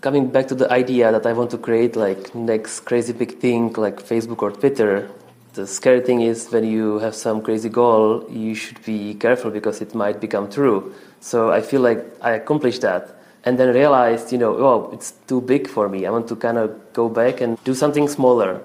Coming back to the idea that I want to create like next crazy big thing like Facebook or Twitter, the scary thing is when you have some crazy goal, you should be careful because it might become true. So I feel like I accomplished that and then realized, oh, it's too big for me. I want to kind of go back and do something smaller.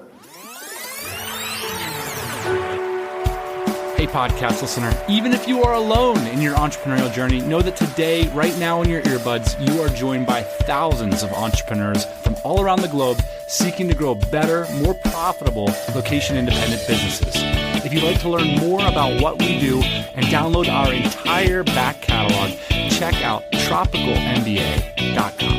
Hey, podcast listener, even if you are alone in your entrepreneurial journey, know that today, right now in your earbuds, you are joined by thousands of entrepreneurs from all around the globe seeking to grow better, more profitable location-independent businesses. If you'd like to learn more about what we do and download our entire back catalog, check out tropicalmba.com.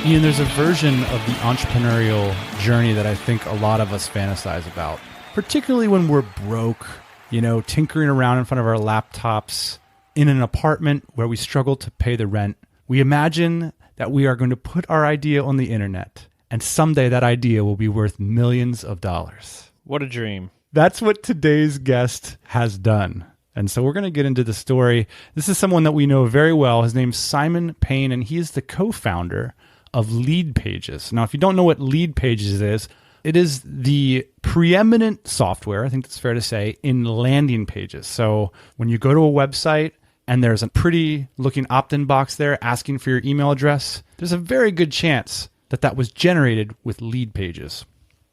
Ian, there's a version of the entrepreneurial journey that I think a lot of us fantasize about, particularly when we're broke, tinkering around in front of our laptops in an apartment where we struggle to pay the rent. We imagine that we are going to put our idea on the internet, and someday that idea will be worth millions of dollars. What a dream. That's what today's guest has done. And so we're going to get into the story. This is someone that we know very well. His name's Simon Payne, and he is the co-founder of Leadpages. Now, if you don't know what Leadpages is, it is the preeminent software, I think that's fair to say, in landing pages. So when you go to a website and there's a pretty looking opt-in box there asking for your email address, there's a very good chance that that was generated with Leadpages.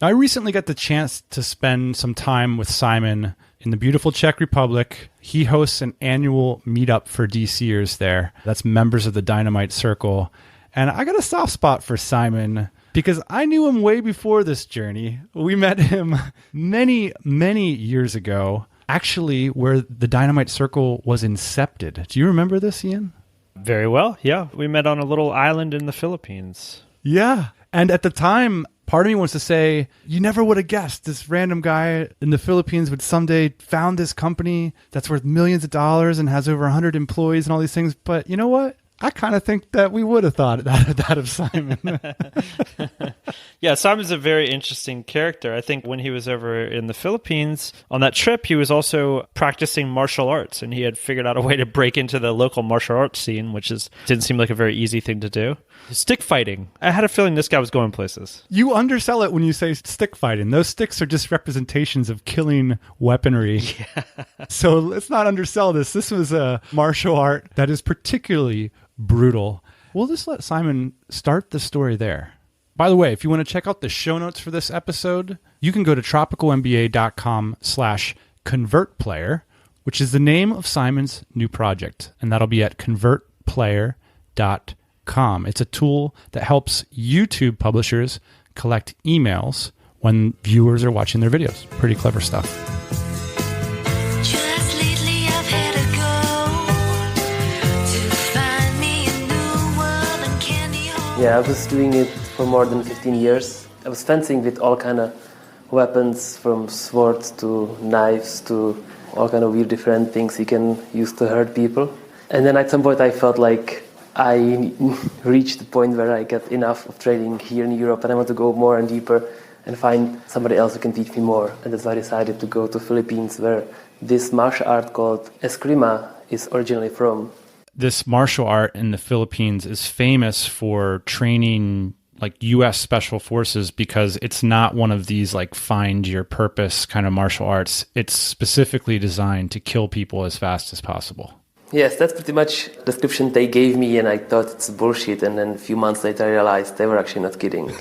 Now, I recently got the chance to spend some time with Simon in the beautiful Czech Republic. He hosts an annual meetup for DCers there. That's members of the Dynamite Circle. And I got a soft spot for Simon because I knew him way before this journey. We met him many, many years ago, actually, where the Dynamite Circle was incepted. Do you remember this, Ian? Very well, yeah. We met on a little island in the Philippines. Yeah. And at the time, part of me wants to say, you never would have guessed this random guy in the Philippines would someday found this company that's worth millions of dollars and has over 100 employees and all these things. But you know what? I kind of think that we would have thought that of Simon. Yeah, Simon's a very interesting character. I think when he was over in the Philippines on that trip, he was also practicing martial arts, and he had figured out a way to break into the local martial arts scene, which didn't seem like a very easy thing to do. Stick fighting. I had a feeling this guy was going places. You undersell it when you say stick fighting. Those sticks are just representations of killing weaponry. Yeah. So let's not undersell this. This was a martial art that is particularly brutal. We'll just let Simon start the story there. By the way, if you want to check out the show notes for this episode, you can go to tropicalmba.com/convertplayer, which is the name of Simon's new project. And that'll be at convertplayer.com. It's a tool that helps YouTube publishers collect emails when viewers are watching their videos. Pretty clever stuff. Yeah, I was doing it for more than 15 years. I was fencing with all kind of weapons, from swords to knives to all kind of weird different things you can use to hurt people. And then at some point I felt like I reached the point where I got enough of training here in Europe and I want to go more and deeper and find somebody else who can teach me more. And that's why I decided to go to Philippines, where this martial art called eskrima is originally from. This martial art in the Philippines is famous for training like U.S. Special Forces because it's not one of these like find your purpose kind of martial arts. It's specifically designed to kill people as fast as possible. Yes, that's pretty much the description they gave me, and I thought it's bullshit. And then a few months later I realized they were actually not kidding.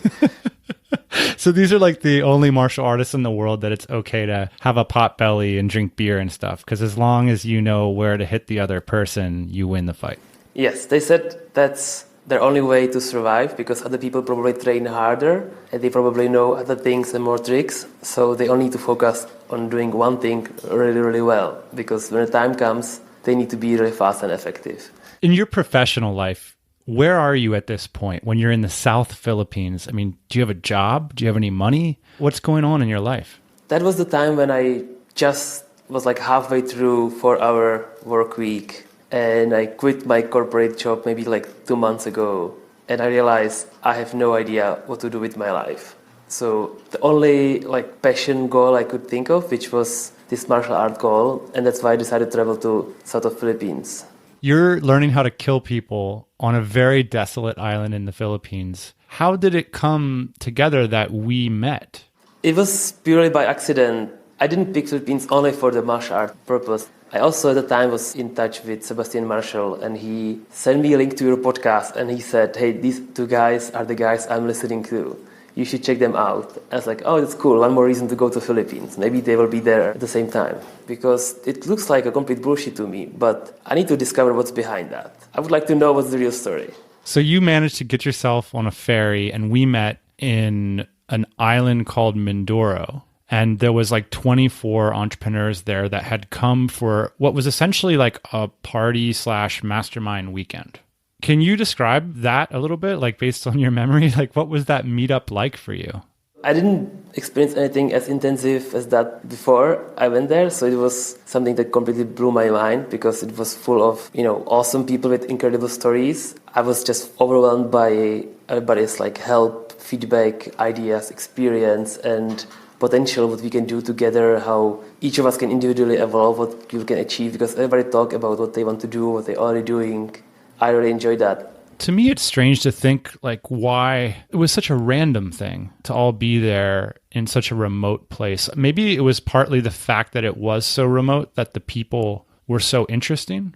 So these are like the only martial artists in the world that it's okay to have a pot belly and drink beer and stuff, because as long as you know where to hit the other person, you win the fight. Yes, they said that's their only way to survive, because other people probably train harder and they probably know other things and more tricks. So they only need to focus on doing one thing really, really well, because when the time comes, they need to be really fast and effective. In your professional life, where are you at this point when you're in the South Philippines? I mean, do you have a job? Do you have any money? What's going on in your life? That was the time when I just was like halfway through 4-hour work week, and I quit my corporate job maybe like 2 months ago, and I realized I have no idea what to do with my life. So the only like passion goal I could think of, which was this martial art goal, and that's why I decided to travel to south of Philippines. You're learning how to kill people on a very desolate island in the Philippines. How did it come together that we met? It was purely by accident. I didn't pick Philippines only for the martial art purpose. I also at the time was in touch with Sebastian Marshall, and he sent me a link to your podcast, and he said, hey, these two guys are the guys I'm listening to. You should check them out. I was like, oh, that's cool. One more reason to go to Philippines. Maybe they will be there at the same time. Because it looks like a complete bullshit to me, but I need to discover what's behind that. I would like to know what's the real story. So you managed to get yourself on a ferry, and we met in an island called Mindoro. And there was like 24 entrepreneurs there that had come for what was essentially like a party/mastermind weekend. Can you describe that a little bit, like based on your memory? Like what was that meetup like for you? I didn't experience anything as intensive as that before I went there. So it was something that completely blew my mind because it was full of, awesome people with incredible stories. I was just overwhelmed by everybody's like help, feedback, ideas, experience, and potential, what we can do together, how each of us can individually evolve, what you can achieve, because everybody talk about what they want to do, what they're already doing. I really enjoyed that. To me, it's strange to think like why it was such a random thing to all be there in such a remote place. Maybe it was partly the fact that it was so remote that the people were so interesting.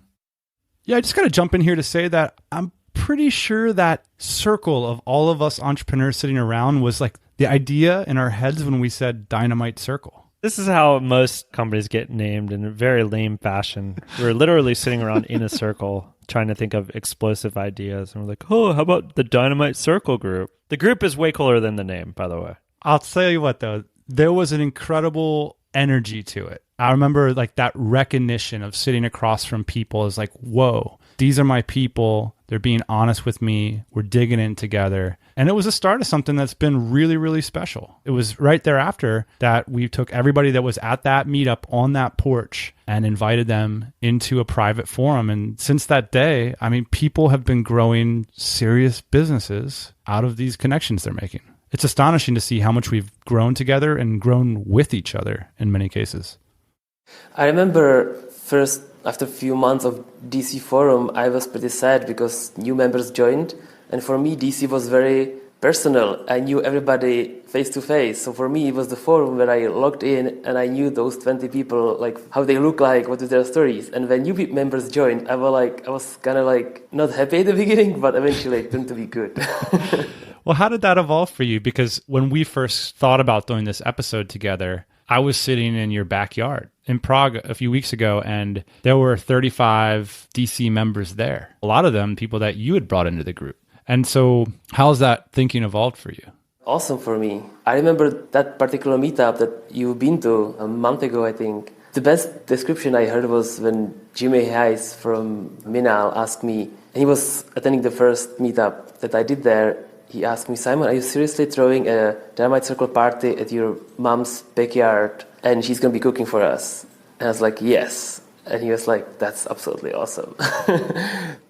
Yeah, I just got to jump in here to say that I'm pretty sure that circle of all of us entrepreneurs sitting around was like the idea in our heads when we said Dynamite Circle. This is how most companies get named in a very lame fashion. We're literally sitting around in a circle trying to think of explosive ideas. And we're like, oh, how about the Dynamite Circle group? The group is way cooler than the name, by the way. I'll tell you what, though. There was an incredible energy to it. I remember like that recognition of sitting across from people is like, whoa, these are my people. They're being honest with me. We're digging in together. And it was a start of something that's been really, really special. It was right thereafter that we took everybody that was at that meetup on that porch and invited them into a private forum. And since that day, I mean, people have been growing serious businesses out of these connections they're making. It's astonishing to see how much we've grown together and grown with each other in many cases. I remember first, after a few months of DC Forum, I was pretty sad because new members joined. And for me, DC was very personal. I knew everybody face to face. So for me, it was the forum where I logged in and I knew those 20 people, like how they look like, what are their stories. And when new members joined, I was kind of like not happy at the beginning, but eventually it turned to be good. Well, how did that evolve for you? Because when we first thought about doing this episode together, I was sitting in your backyard in Prague a few weeks ago, and there were 35 DC members there. A lot of them people that you had brought into the group. And so how's that thinking evolved for you? Awesome for me. I remember that particular meetup that you've been to a month ago, I think. The best description I heard was when Jimmy Hayes from Minaal asked me, and he was attending the first meetup that I did there. He asked me, Simon, are you seriously throwing a Dynamite Circle party at your mom's backyard and she's going to be cooking for us? And I was like, yes. And he was like, that's absolutely awesome.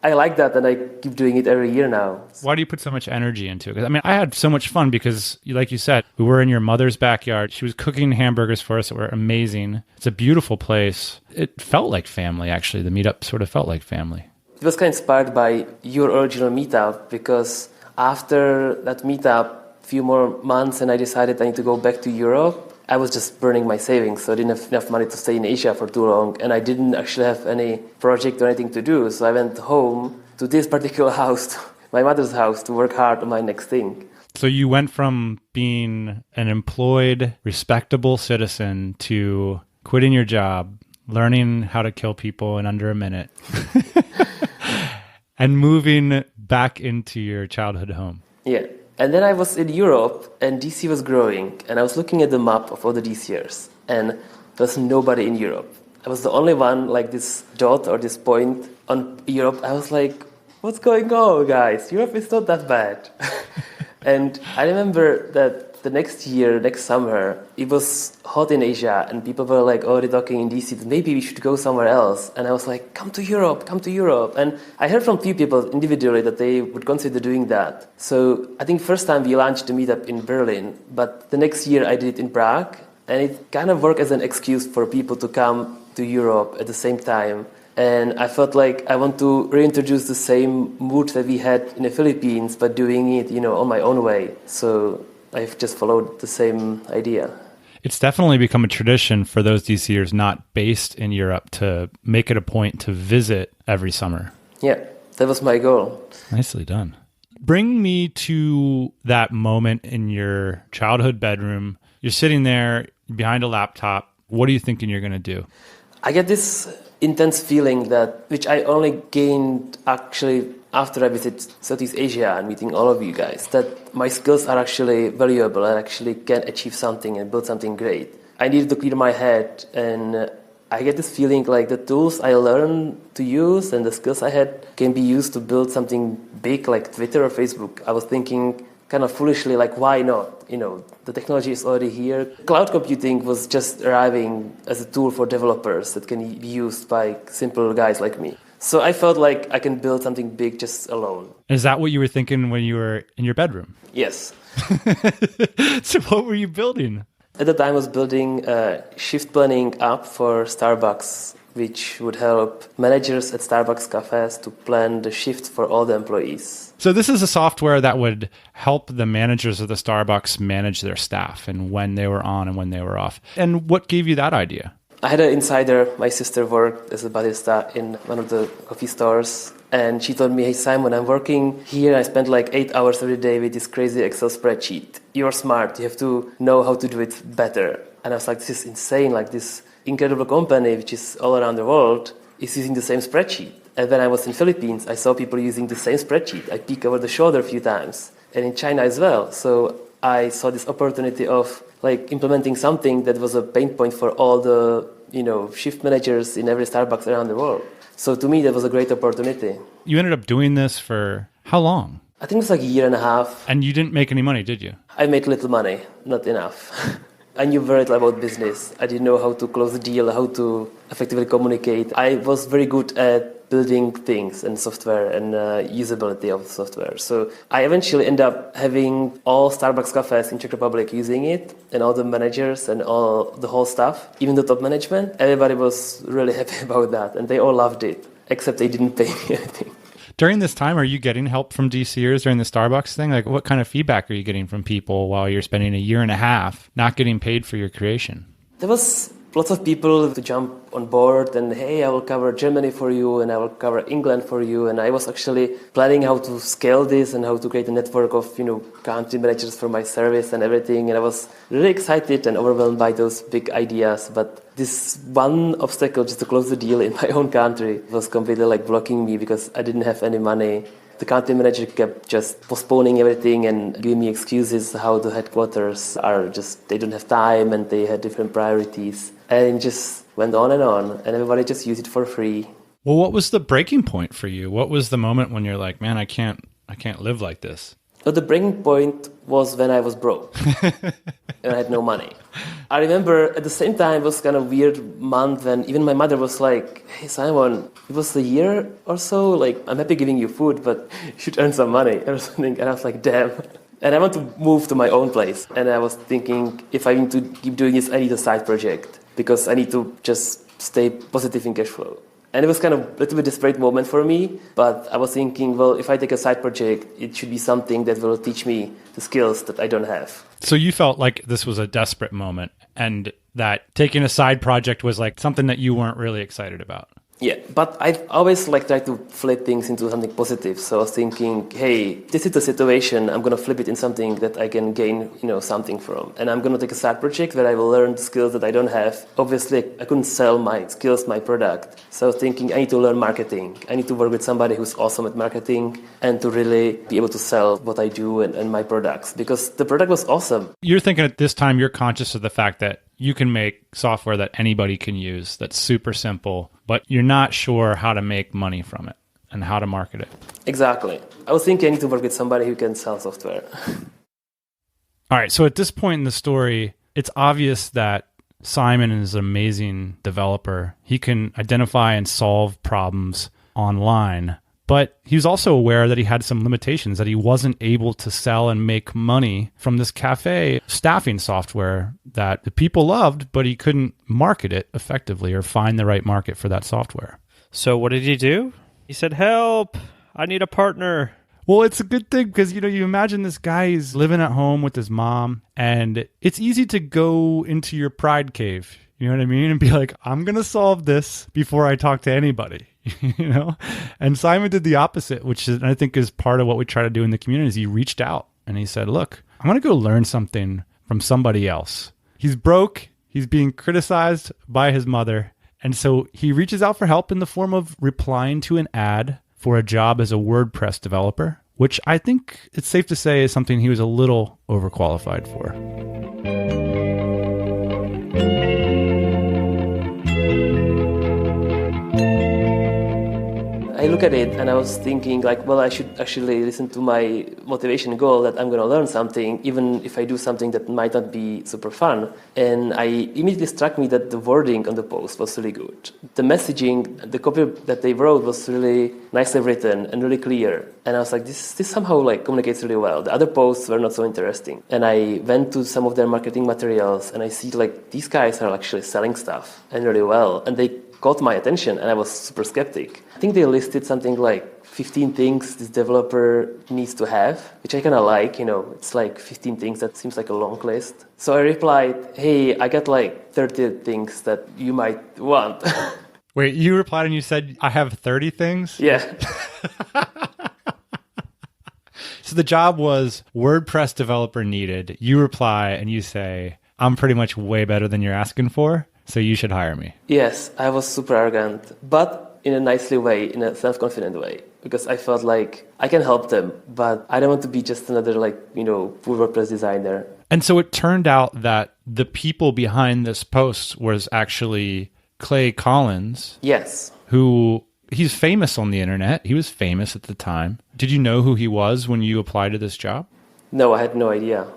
I like that, and I keep doing it every year now. Why do you put so much energy into it? I mean, I had so much fun because, like you said, we were in your mother's backyard. She was cooking hamburgers for us that were amazing. It's a beautiful place. It felt like family, actually. The meetup sort of felt like family. It was kind of inspired by your original meetup because after that meetup, a few more months, and I decided I need to go back to Europe. I was just burning my savings, so I didn't have enough money to stay in Asia for too long, and I didn't actually have any project or anything to do, so I went home to this particular house, my mother's house, to work hard on my next thing. So you went from being an employed, respectable citizen to quitting your job, learning how to kill people in under a minute, and moving back into your childhood home. Yeah. And then I was in Europe, and DC was growing, and I was looking at the map of all the DCers, and there was nobody in Europe. I was the only one, like this dot or this point on Europe. I was like, what's going on, guys? Europe is not that bad. And I remember that the next year, next summer, it was hot in Asia, and people were like already talking in DC that maybe we should go somewhere else. And I was like, come to Europe, come to Europe. And I heard from few people individually that they would consider doing that. So I think first time we launched the meetup in Berlin, but the next year I did it in Prague. And it kind of worked as an excuse for people to come to Europe at the same time. And I felt like I want to reintroduce the same mood that we had in the Philippines, but doing it, on my own way. So I've just followed the same idea. It's definitely become a tradition for those DCers not based in Europe to make it a point to visit every summer. Yeah, that was my goal. Nicely done. Bring me to that moment in your childhood bedroom. You're sitting there behind a laptop. What are you thinking you're going to do? I get this intense feeling which I only gained actually after I visited Southeast Asia and meeting all of you guys, that my skills are actually valuable and actually can achieve something and build something great. I needed to clear my head, and I get this feeling like the tools I learned to use and the skills I had can be used to build something big like Twitter or Facebook. I was thinking kind of foolishly, like, why not? The technology is already here. Cloud computing was just arriving as a tool for developers that can be used by simple guys like me. So I felt like I can build something big just alone. Is that what you were thinking when you were in your bedroom? Yes. So what were you building? At the time, I was building a shift planning app for Starbucks, which would help managers at Starbucks cafes to plan the shift for all the employees. So this is a software that would help the managers of the Starbucks manage their staff and when they were on and when they were off. And what gave you that idea? I had an insider. My sister worked as a barista in one of the coffee stores. And she told me, hey, Simon, I'm working here. I spend like 8 hours every day with this crazy Excel spreadsheet. You're smart. You have to know how to do it better. And I was like, this is insane. Like this incredible company, which is all around the world, is using the same spreadsheet. And when I was in Philippines, I saw people using the same spreadsheet. I peeked over the shoulder a few times. And in China as well. So I saw this opportunity of like implementing something that was a pain point for all the shift managers in every Starbucks around the world. So to me, that was a great opportunity. You ended up doing this for how long? I think it was like a year and a half. And you didn't make any money, did you? I made little money, not enough. I knew very little about business. I didn't know how to close a deal, how to effectively communicate. I was very good at building things and software and usability of software. So I eventually ended up having all Starbucks cafes in Czech Republic using it, and all the managers and all the whole staff, even the top management. Everybody was really happy about that, and they all loved it, except they didn't pay me anything. During this time, are you getting help from DCers during the Starbucks thing? Like, what kind of feedback are you getting from people while you're spending a year and a half not getting paid for your creation? There was lots of people to jump on board and, hey, I will cover Germany for you and I will cover England for you. And I was actually planning how to scale this and how to create a network of, country managers for my service and everything. And I was really excited and overwhelmed by those big ideas. But this one obstacle just to close the deal in my own country was completely like blocking me because I didn't have any money. The country manager kept just postponing everything and giving me excuses how the headquarters are just, they don't have time and they had different priorities. And it just went on and everybody just used it for free. Well, what was the breaking point for you? What was the moment when you're like, man, I can't live like this? But the breaking point was when I was broke and I had no money. I remember at the same time, it was kind of weird month when even my mother was like, hey, Simon, it was a year or so. Like, I'm happy giving you food, but you should earn some money or something. And I was like, damn. And I want to move to my own place. And I was thinking, if I need to keep doing this, I need a side project because I need to just stay positive in cash flow. And it was kind of a little bit desperate moment for me, but I was thinking, well, if I take a side project, it should be something that will teach me the skills that I don't have. So you felt like this was a desperate moment and that taking a side project was like something that you weren't really excited about. Yeah, but I've always tried to flip things into something positive. So I was thinking, hey, this is the situation. I'm going to flip it in something that I can gain, something from. And I'm going to take a side project where I will learn the skills that I don't have. Obviously, I couldn't sell my skills, my product. So I was thinking, I need to learn marketing. I need to work with somebody who's awesome at marketing and to really be able to sell what I do and my products because the product was awesome. You're thinking at this time, you're conscious of the fact that you can make software that anybody can use that's super simple, but you're not sure how to make money from it and how to market it. Exactly. I was thinking I need to work with somebody who can sell software. All right. So at this point in the story, it's obvious that Simon is an amazing developer. He can identify and solve problems online, But he was also aware that he had some limitations, that he wasn't able to sell and make money from this cafe staffing software that the people loved, but he couldn't market it effectively or find the right market for that software. So what did he do? He said, help, I need a partner. Well, it's a good thing because, you imagine this guy is living at home with his mom, and it's easy to go into your pride cave, you know what I mean? And be like, I'm going to solve this before I talk to anybody, And Simon did the opposite, which I think is part of what we try to do in the community is he reached out and he said, look, I'm going to go learn something from somebody else. He's broke. He's being criticized by his mother. And so he reaches out for help in the form of replying to an ad for a job as a WordPress developer, which I think it's safe to say is something he was a little overqualified for. I look at it and I was thinking like, well, I should actually listen to my motivation goal that I'm going to learn something, even if I do something that might not be super fun. And I immediately struck me that the wording on the post was really good. The messaging, the copy that they wrote was really nicely written and really clear. And I was like, this somehow like communicates really well. The other posts were not so interesting. And I went to some of their marketing materials and I see like these guys are actually selling stuff and really well. And they caught my attention and I was super skeptic. I think they listed something like 15 things this developer needs to have, which I kind of like, it's like 15 things. That seems like a long list. So I replied, hey, I got like 30 things that you might want. Wait, you replied and you said, I have 30 things? Yeah. So the job was WordPress developer needed. You reply and you say, I'm pretty much way better than you're asking for, so you should hire me. Yes, I was super arrogant, but in a nicely way, in a self-confident way, because I felt like I can help them, but I don't want to be just another poor WordPress designer. And so it turned out that the people behind this post was actually Clay Collins. Yes. He's famous on the internet. He was famous at the time. Did you know who he was when you applied to this job? No, I had no idea.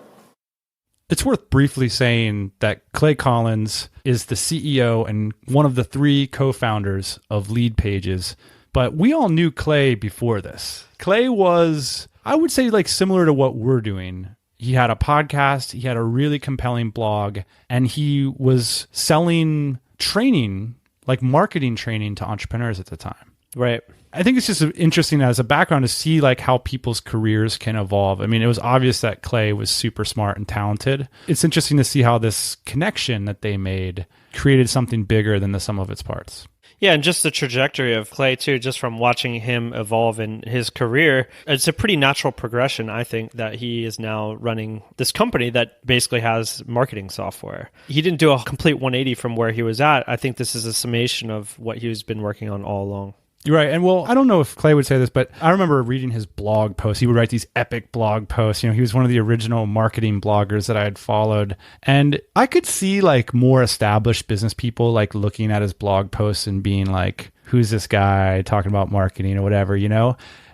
It's worth briefly saying that Clay Collins is the CEO and one of the 3 co-founders of Leadpages. But we all knew Clay before this. Clay was, I would say, like similar to what we're doing. He had a podcast, he had a really compelling blog, and he was selling training, like marketing training to entrepreneurs at the time. Right. I think it's just interesting as a background to see like how people's careers can evolve. I mean, it was obvious that Clay was super smart and talented. It's interesting to see how this connection that they made created something bigger than the sum of its parts. Yeah, and just the trajectory of Clay, too, just from watching him evolve in his career, it's a pretty natural progression, I think, that he is now running this company that basically has marketing software. He didn't do a complete 180 from where he was at. I think this is a summation of what he's been working on all along. You're right. And well, I don't know if Clay would say this, but I remember reading his blog posts. He would write these epic blog posts. He was one of the original marketing bloggers that I had followed. And I could see like more established business people like looking at his blog posts and being like, who's this guy talking about marketing or whatever,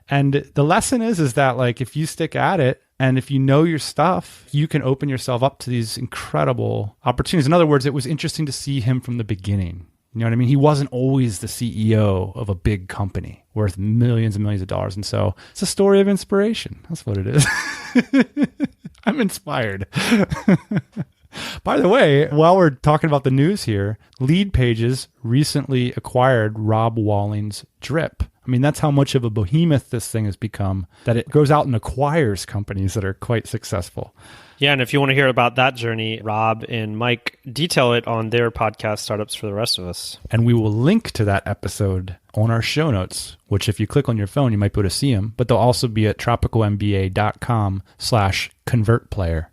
And the lesson is that like, if you stick at it and if you know your stuff, you can open yourself up to these incredible opportunities. In other words, it was interesting to see him from the beginning. You know what I mean? He wasn't always the CEO of a big company worth millions and millions of dollars. And so it's a story of inspiration. That's what it is. I'm inspired. By the way, while we're talking about the news here, Leadpages recently acquired Rob Walling's Drip. I mean, that's how much of a behemoth this thing has become, that it goes out and acquires companies that are quite successful. Yeah, and if you want to hear about that journey, Rob and Mike detail it on their podcast, Startups for the Rest of Us. And we will link to that episode on our show notes, which if you click on your phone, you might be able to see them, but they'll also be at tropicalmba.com/convertplayer.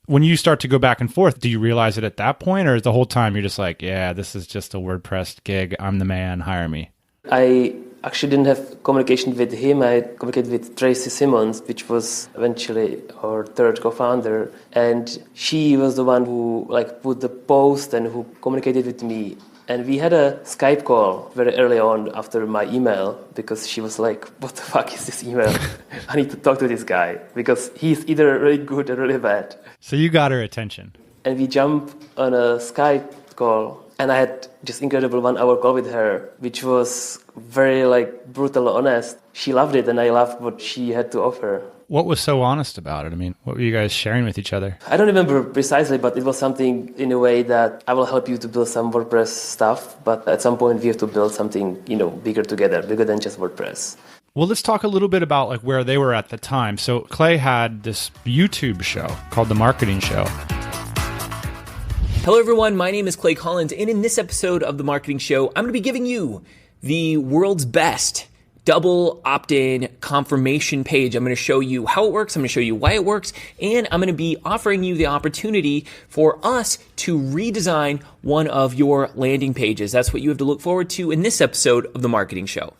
When you start to go back and forth, do you realize it at that point, or the whole time you're just like, yeah, this is just a WordPress gig. I'm the man. Hire me. I actually didn't have communication with him. I communicated with Tracy Simmons, which was eventually our 3rd co-founder. And she was the one who put the post and who communicated with me. And we had a Skype call very early on after my email because she was like, what the fuck is this email? I need to talk to this guy because he's either really good or really bad. So you got her attention. And we jumped on a Skype call. And I had just incredible 1-hour call with her, which was very like brutal, honest. She loved it, and I loved what she had to offer. What was so honest about it? I mean, what were you guys sharing with each other? I don't remember precisely, but it was something in a way that I will help you to build some WordPress stuff, but at some point we have to build something, bigger together, bigger than just WordPress. Well, let's talk a little bit about like where they were at the time. So Clay had this YouTube show called The Marketing Show. Hello everyone, my name is Clay Collins, and in this episode of The Marketing Show, I'm going to be giving you the world's best double opt-in confirmation page. I'm going to show you how it works, I'm going to show you why it works, and I'm going to be offering you the opportunity for us to redesign one of your landing pages. That's what you have to look forward to in this episode of The Marketing Show.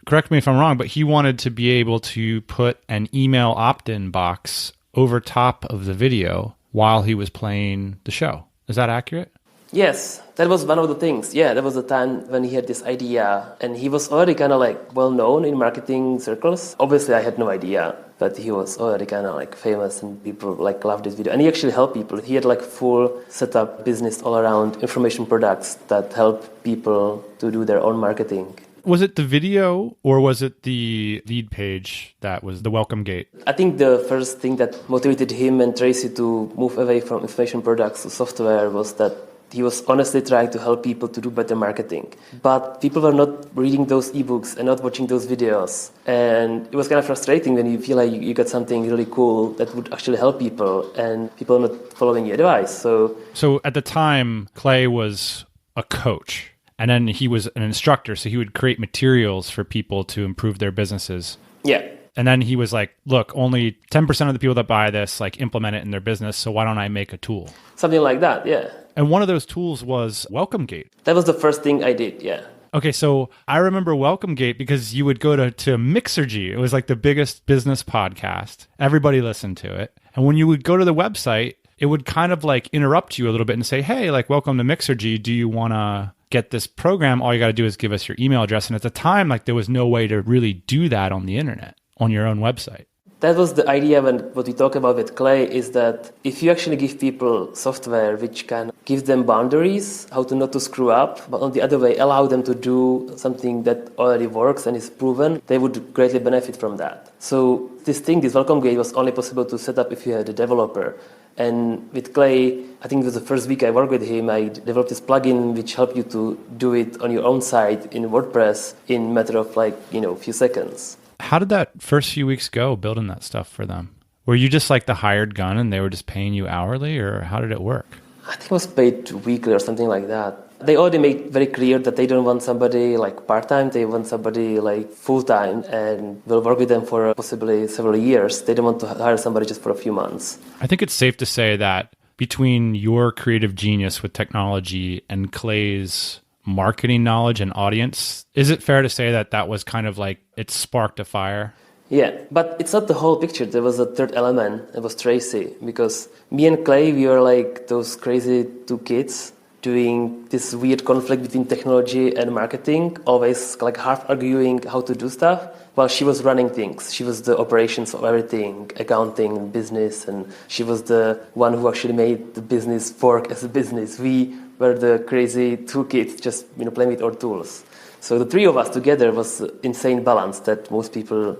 Correct me if I'm wrong, but he wanted to be able to put an email opt-in box over top of the video while he was playing the show. Is that accurate? Yes, that was one of the things. Yeah, that was the time when he had this idea, and he was already kind of like well known in marketing circles. Obviously, I had no idea, but he was already kind of like famous, and people like loved this video. And he actually helped people. He had like full setup business all around information products that help people to do their own marketing. Was it the video or was it the lead page that was the welcome gate? I think the first thing that motivated him and Tracy to move away from information products to software was that he was honestly trying to help people to do better marketing. But people were not reading those ebooks and not watching those videos. And it was kind of frustrating when you feel like you got something really cool that would actually help people and people are not following your advice. So at the time, Clay was a coach. And then he was an instructor, so he would create materials for people to improve their businesses. Yeah. And then he was like, look, only 10% of the people that buy this like implement it in their business, so why don't I make a tool? Something like that, yeah. And one of those tools was Welcome Gate. That was the first thing I did, yeah. Okay, so I remember Welcome Gate because you would go to Mixergy. It was like the biggest business podcast. Everybody listened to it. And when you would go to the website, it would kind of like interrupt you a little bit and say, hey, like, welcome to Mixergy. Do you want to get this program? All you got to do is give us your email address. And at the time, like, there was no way to really do that on the internet, on your own website. That was the idea when what we talk about with Clay is that if you actually give people software which can give them boundaries, how to not to screw up, but on the other way, allow them to do something that already works and is proven, they would greatly benefit from that. So this Welcome Gate was only possible to set up if you had a developer. And with Clay, I think it was the first week I worked with him, I developed this plugin which helped you to do it on your own site in WordPress in a matter of a few seconds. How did that first few weeks go building that stuff for them? Were you just like the hired gun and they were just paying you hourly, or how did it work? I think it was paid weekly or something like that. They already made very clear that they don't want somebody like part-time, they want somebody like full-time and will work with them for possibly several years. They don't want to hire somebody just for a few months. I think it's safe to say that between your creative genius with technology and Clay's marketing knowledge and audience, is it fair to say that that was kind of like it sparked a fire? Yeah, but it's not the whole picture. There was a third element. It was Tracy, because me and Clay, we were like those crazy two kids doing this weird conflict between technology and marketing, always like half arguing how to do stuff, while she was running things. She was the operations of everything, accounting, business, and she was the one who actually made the business work as a business. We were the crazy two kids just playing with our tools. So the three of us together was insane balance that most people,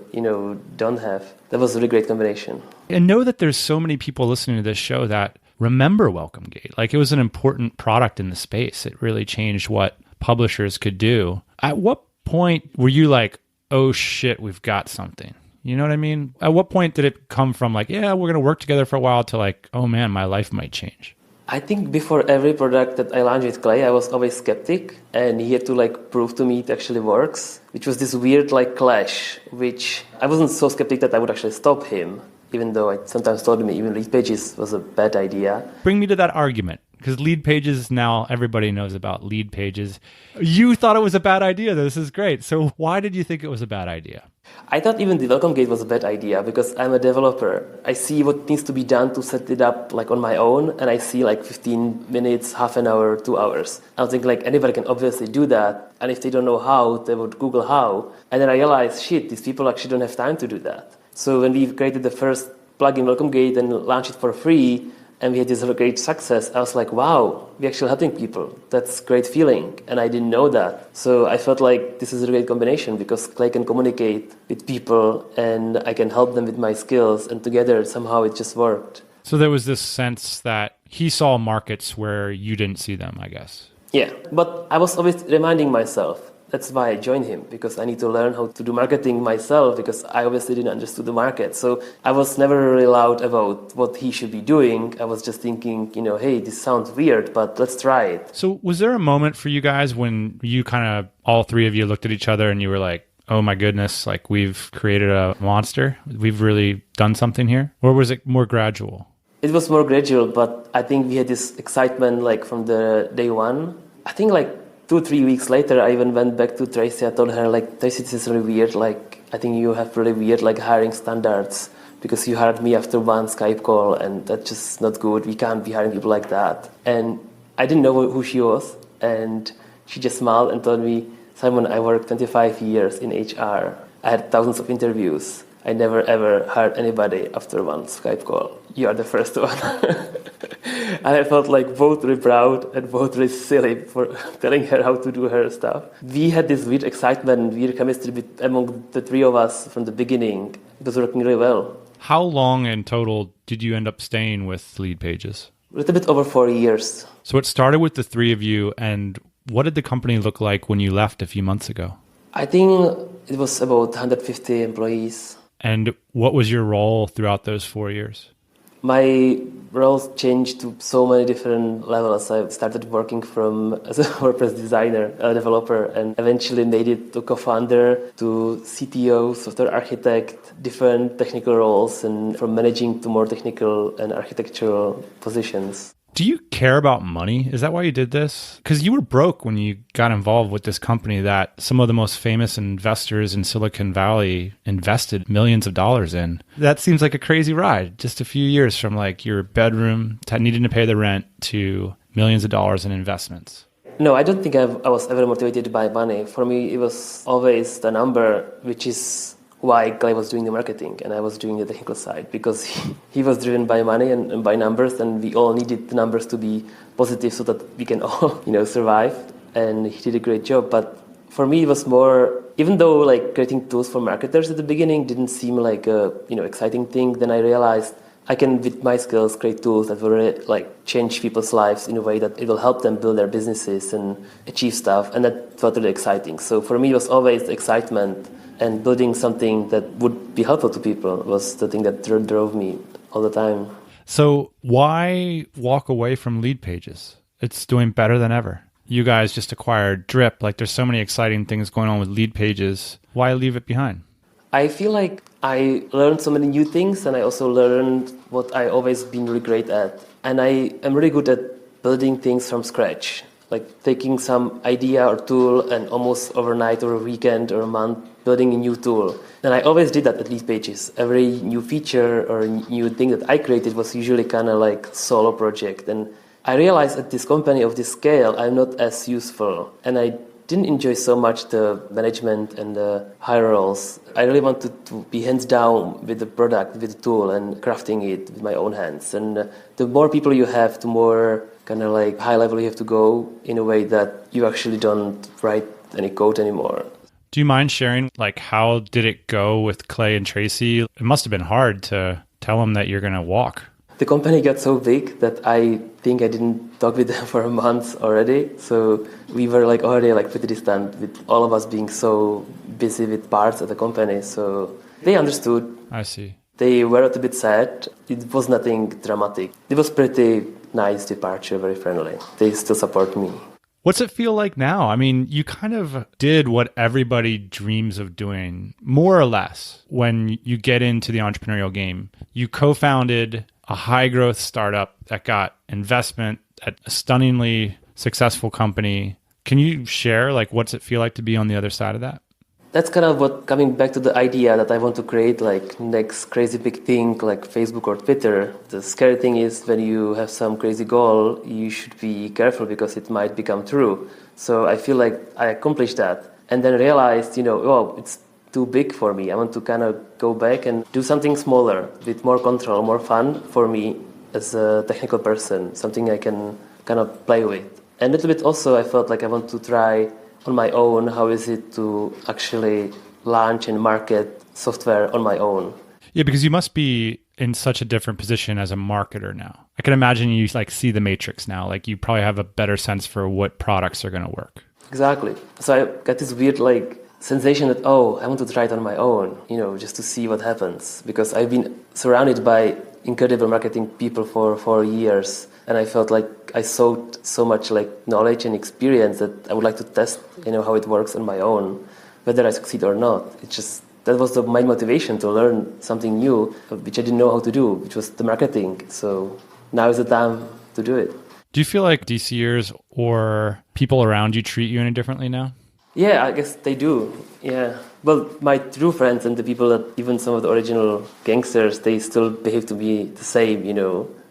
don't have. That was a really great combination. And know that there's so many people listening to this show that remember Welcome Gate. Like, it was an important product in the space. It really changed what publishers could do. At what point were you like, oh shit, we've got something? You know what I mean? At what point did it come from like, yeah, we're going to work together for a while to like, oh man, my life might change? I think before every product that I launched with Clay, I was always skeptic, and he had to like prove to me it actually works, which was this weird like clash, which I wasn't so skeptic that I would actually stop him, even though I sometimes told him even Leadpages was a bad idea. Bring me to that argument, because Leadpages, now everybody knows about Leadpages. You thought it was a bad idea. This is great. So why did you think it was a bad idea? I thought even the Welcome Gate was a bad idea because I'm a developer. I see what needs to be done to set it up like on my own, and I see like 15 minutes, half an hour, 2 hours. I think like anybody can obviously do that, and if they don't know how, they would Google how. And then I realized, shit, these people actually don't have time to do that. So when we created the first plugin Welcome Gate and launched it for free, and we had this great success, I was like, wow, we're actually helping people. That's a great feeling. And I didn't know that. So I felt like this is a great combination because Clay can communicate with people and I can help them with my skills. And together, somehow it just worked. So there was this sense that he saw markets where you didn't see them, I guess. Yeah, but I was always reminding myself, that's why I joined him, because I need to learn how to do marketing myself, because I obviously didn't understand the market. So I was never really loud about what he should be doing. I was just thinking, hey, this sounds weird, but let's try it. So was there a moment for you guys when you kind of, all three of you looked at each other and you were like, oh my goodness, like we've created a monster? We've really done something here? Or was it more gradual? It was more gradual, but I think we had this excitement like from the day one. I think like 2-3 weeks later, I even went back to Tracy. I told her, like, Tracy, this is really weird. Like, I think you have really weird, like, hiring standards because you hired me after one Skype call, and that's just not good. We can't be hiring people like that. And I didn't know who she was, and she just smiled and told me, Simon, I worked 25 years in HR. I had thousands of interviews. I never, ever hired anybody after one Skype call. You are the first one. And I felt like both really proud and both really silly for telling her how to do her stuff. We had this weird excitement, weird chemistry among the three of us from the beginning. It was working really well. How long in total did you end up staying with Leadpages? A little bit over 4 years. So it started with the three of you, and what did the company look like when you left a few months ago? I think it was about 150 employees. And what was your role throughout those 4 years? My roles changed to so many different levels. I started working as a WordPress designer, a developer, and eventually made it to co-founder, to CTO, software architect, different technical roles, and from managing to more technical and architectural positions. Do you care about money? Is that why you did this? Because you were broke when you got involved with this company that some of the most famous investors in Silicon Valley invested millions of dollars in. That seems like a crazy ride. Just a few years from like your bedroom to needing to pay the rent to millions of dollars in investments. No, I don't think I was ever motivated by money. For me, it was always the number, which is why Clay was doing the marketing and I was doing the technical side, because he was driven by money and by numbers, and we all needed the numbers to be positive so that we can all, survive. And he did a great job. But for me, it was more, even though like creating tools for marketers at the beginning didn't seem like a exciting thing, then I realized I can, with my skills, create tools that will really, like change people's lives in a way that it will help them build their businesses and achieve stuff. And that felt really exciting. So for me, it was always the excitement. And building something that would be helpful to people was the thing that drove me all the time. So why walk away from Leadpages? It's doing better than ever. You guys just acquired Drip. Like there's so many exciting things going on with Leadpages. Why leave it behind? I feel like I learned so many new things, and I also learned what I always been really great at. And I am really good at building things from scratch. Like taking some idea or tool and almost overnight or a weekend or a month building a new tool. And I always did that at Leadpages. Every new feature or new thing that I created was usually kind of like solo project. And I realized at this company of this scale, I'm not as useful. And I didn't enjoy so much the management and the higher roles. I really wanted to be hands down with the product, with the tool, and crafting it with my own hands. And the more people you have, the more kind of like high level you have to go in a way that you actually don't write any code anymore. Do you mind sharing, like, how did it go with Clay and Tracy? It must have been hard to tell them that you're going to walk. The company got so big that I think I didn't talk with them for a month already. So we were like already like pretty distant with all of us being so busy with parts of the company. So they understood. I see. They were a little bit sad. It was nothing dramatic. It was pretty nice departure, very friendly. They still support me. What's it feel like now? I mean, you kind of did what everybody dreams of doing, more or less, when you get into the entrepreneurial game. You co-founded a high-growth startup that got investment at a stunningly successful company. Can you share, like, what's it feel like to be on the other side of that? That's kind of what, coming back to the idea that I want to create like next crazy big thing like Facebook or Twitter. The scary thing is when you have some crazy goal, you should be careful because it might become true. So I feel like I accomplished that and then realized, it's too big for me. I want to kind of go back and do something smaller with more control, more fun for me. as a technical person, something I can kind of play with. And a little bit also, I felt like I want to try on my own, how is it to actually launch and market software on my own. Yeah, because you must be in such a different position as a marketer now. I can imagine you like see the matrix now. Like you probably have a better sense for what products are going to work. Exactly. So I got this weird sensation that, I want to try it on my own, just to see what happens. Because I've been surrounded by incredible marketing people for 4 years. And I felt like I soaked so much knowledge and experience that I would like to test, how it works on my own, whether I succeed or not. It's just, that was my motivation to learn something new, which I didn't know how to do, which was the marketing. So now is the time to do it. Do you feel like DCers or people around you treat you any differently now? Yeah, I guess they do. Yeah. Well, my true friends and the people that, even some of the original gangsters, they still behave to me the same,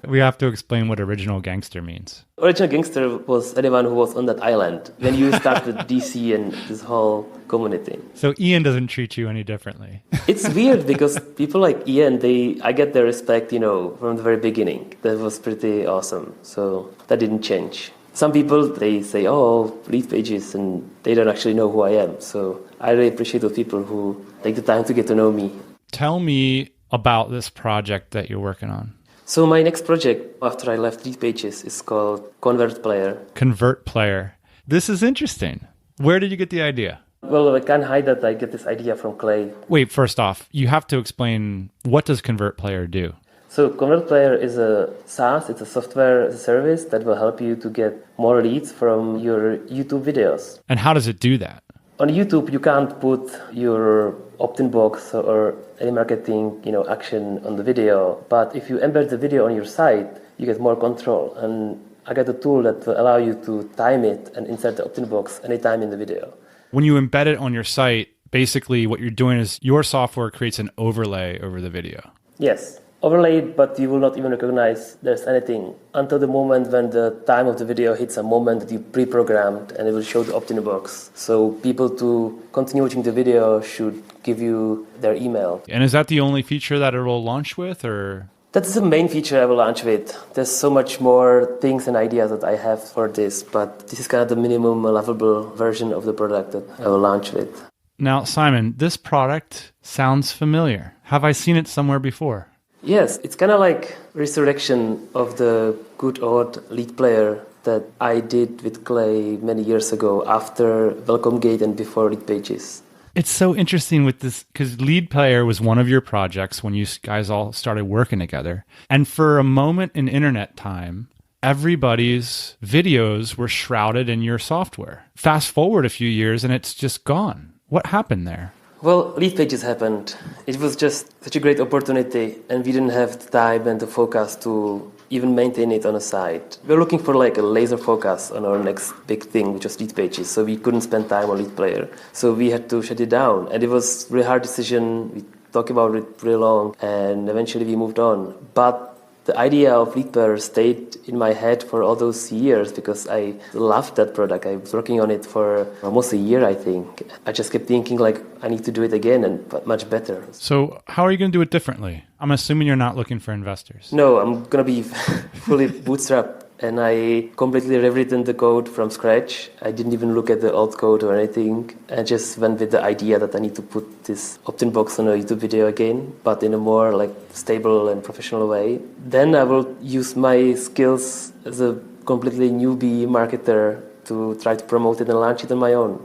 We have to explain what original gangster means. Original gangster was anyone who was on that island when you start with DC and this whole community. So Ian doesn't treat you any differently. It's weird because people like Ian, I get their respect, from the very beginning. That was pretty awesome. So that didn't change. Some people, they say, Leadpages, and they don't actually know who I am. So I really appreciate those people who take the time to get to know me. Tell me about this project that you're working on. So my next project after I left Leadpages is called Convert Player. Convert Player. This is interesting. Where did you get the idea? Well, I can't hide that I get this idea from Clay. Wait, first off, you have to explain, what does Convert Player do? So Convert Player is a SaaS, it's a software as a service that will help you to get more leads from your YouTube videos. And how does it do that? On YouTube, you can't put your opt-in box or any marketing, action on the video. But if you embed the video on your site, you get more control. And I got a tool that will allow you to time it and insert the opt-in box anytime in the video. When you embed it on your site, basically what you're doing is your software creates an overlay over the video. Yes. Overlaid, but you will not even recognize there's anything until the moment when the time of the video hits a moment that you pre-programmed, and it will show the opt-in box. So people to continue watching the video should give you their email. And is that the only feature that it will launch with, or? That's the main feature I will launch with. There's so much more things and ideas that I have for this, but this is kind of the minimum lovable version of the product that I will launch with. Now, Simon, this product sounds familiar. Have I seen it somewhere before? Yes, it's kind of like resurrection of the good old lead player that I did with Clay many years ago after Welcome Gate and before Leadpages. It's so interesting with this, because Lead Player was one of your projects when you guys all started working together. And for a moment in internet time, everybody's videos were shrouded in your software. Fast forward a few years and it's just gone. What happened there? Well, Leadpages happened. It was just such a great opportunity, and we didn't have the time and the focus to even maintain it on a site. We were looking for a laser focus on our next big thing, which was Leadpages, so we couldn't spend time on Lead Player. So we had to shut it down, and it was a really hard decision. We talked about it really long, and eventually we moved on. But the idea of Lead Player stayed in my head for all those years because I loved that product. I was working on it for almost a year, I think. I just kept thinking I need to do it again and much better. So how are you going to do it differently? I'm assuming you're not looking for investors. No, I'm going to be fully bootstrapped. And I completely rewritten the code from scratch. I didn't even look at the old code or anything. I just went with the idea that I need to put this opt-in box on a YouTube video again, but in a more stable and professional way. Then I will use my skills as a completely newbie marketer to try to promote it and launch it on my own.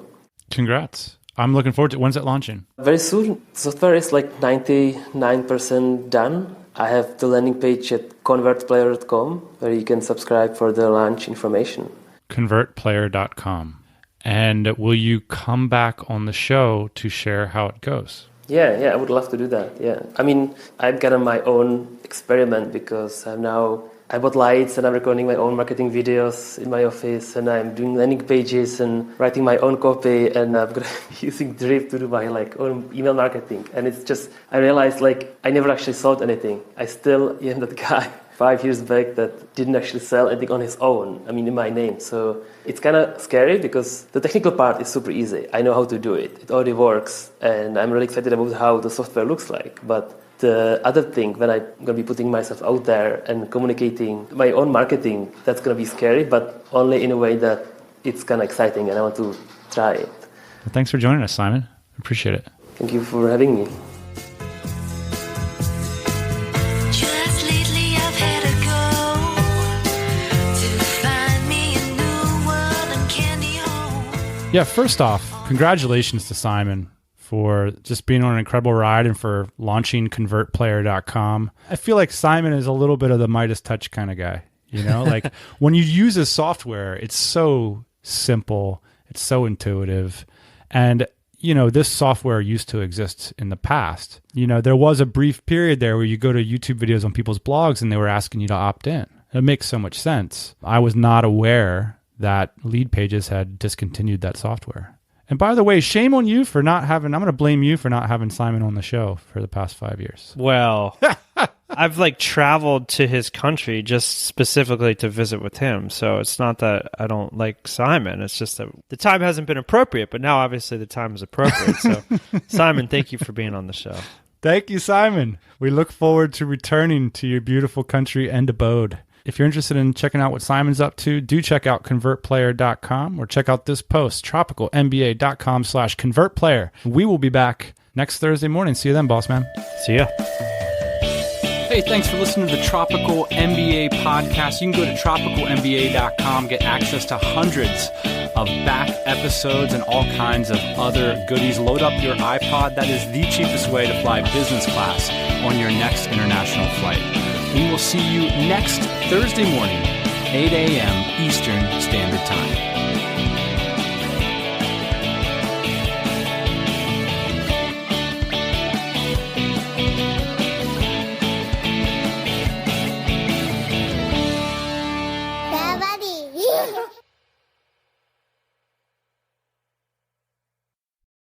Congrats. I'm looking forward to it. When's it launching? Very soon. The software is 99% done. I have the landing page at convertplayer.com where you can subscribe for the launch information. Convertplayer.com. And will you come back on the show to share how it goes? Yeah, I would love to do that. Yeah. I mean, I've gotten my own experiment because I bought lights and I'm recording my own marketing videos in my office, and I'm doing landing pages and writing my own copy, and I'm gonna be using Drip to do my own email marketing. And it's just, I realized I never actually sold anything. I still am that guy 5 years back that didn't actually sell anything on his own, in my name. So it's kind of scary because the technical part is super easy. I know how to do it. It already works, and I'm really excited about how the software looks like. But the other thing, when I'm going to be putting myself out there and communicating my own marketing, that's going to be scary, but only in a way that it's kind of exciting and I want to try it. Well, thanks for joining us, Simon. Appreciate it. Thank you for having me. Just lately I've had to go to find me a new world and candy home. Yeah, first off, congratulations to Simon for just being on an incredible ride and for launching convertplayer.com. I feel like Simon is a little bit of the Midas touch kind of guy, you know? Like when you use his software, it's so simple, it's so intuitive. And, you know, this software used to exist in the past. You know, there was a brief period there where you go to YouTube videos on people's blogs and they were asking you to opt in. It makes so much sense. I was not aware that Leadpages had discontinued that software. And by the way, shame on you for not having, I'm going to blame you for not having Simon on the show for the past 5 years. Well, I've like traveled to his country just specifically to visit with him. So it's not that I don't like Simon. It's just that the time hasn't been appropriate, but now obviously the time is appropriate. So Simon, thank you for being on the show. Thank you, Simon. We look forward to returning to your beautiful country and abode. If you're interested in checking out what Simon's up to, do check out convertplayer.com or check out this post, tropicalmba.com/convertplayer. We will be back next Thursday morning. See you then, boss man. See ya. Hey, thanks for listening to the Tropical MBA podcast. You can go to tropicalmba.com, get access to hundreds of back episodes and all kinds of other goodies. Load up your iPod. That is the cheapest way to fly business class on your next international flight. We will see you next Thursday morning, 8 a.m. Eastern Standard Time.